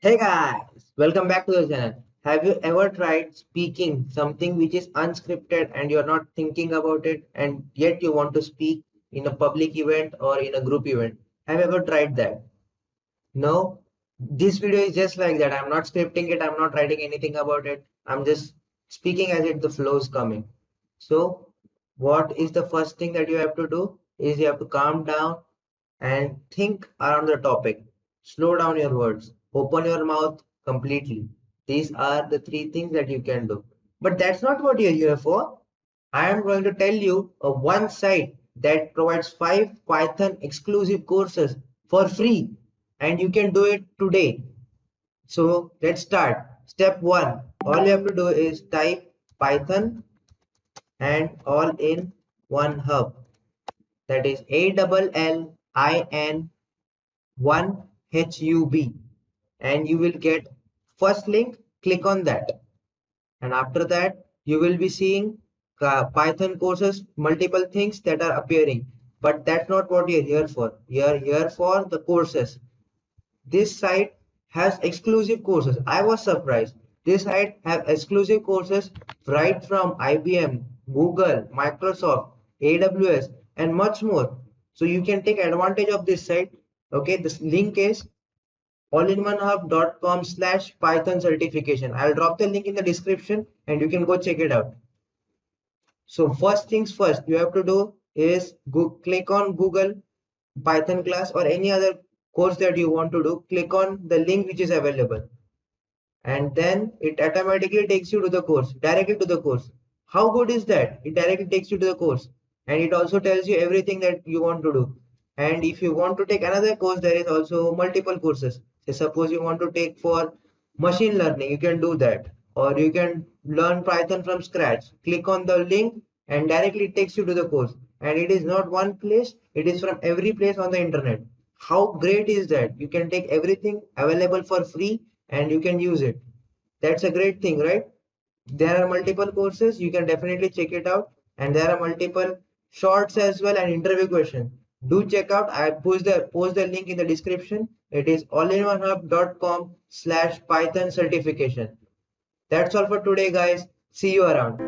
Hey guys, welcome back to the channel. Have you ever tried speaking something which is unscripted and you're not thinking about it and yet you want to speak in a public event or in a group event? Have you ever tried that? No? This video is just like that. I'm not scripting it, I'm not writing anything about it. I'm just speaking as it the flow is coming. So, what is the first thing that you have to do is you have to calm down and think around the topic. Slow down your words. Open your mouth completely. These are the three things that you can do. But that's not what you're here for. I am going to tell you a one site that provides 5 Python exclusive courses for free and you can do it today. So let's start. Step 1. All you have to do is type Python and all in one hub. That is ALLIN1HUB and you will get first link. Click on that and after that you will be seeing Python courses, multiple things that are appearing, but that's not what you're here for. You're here for the courses. This site has exclusive courses. I was surprised. This site has exclusive courses right from IBM, Google, Microsoft, AWS, and much more. So you can take advantage of this site. Okay, this link is allinonehub.com/Python certification. I'll drop the link in the description and you can go check it out. So first things first, you have to do is go click on Google Python class or any other course that you want to do. Click on the link which is available and then it automatically takes you to the course, directly to the course. How good is that? It directly takes you to the course and it also tells you everything that you want to do. And if you want to take another course, there is also multiple courses. Say suppose you want to take for machine learning, you can do that, or you can learn Python from scratch. Click on the link and directly it takes you to the course. And it is not one place, it is from every place on the internet. How great is that? You can take everything available for free and you can use it. That's a great thing, right? There are multiple courses, you can definitely check it out, and there are multiple shorts as well and interview questions. Do check out. I post the link in the description. It is allinonehub.com/Python certification. That's all for today, guys. See you around.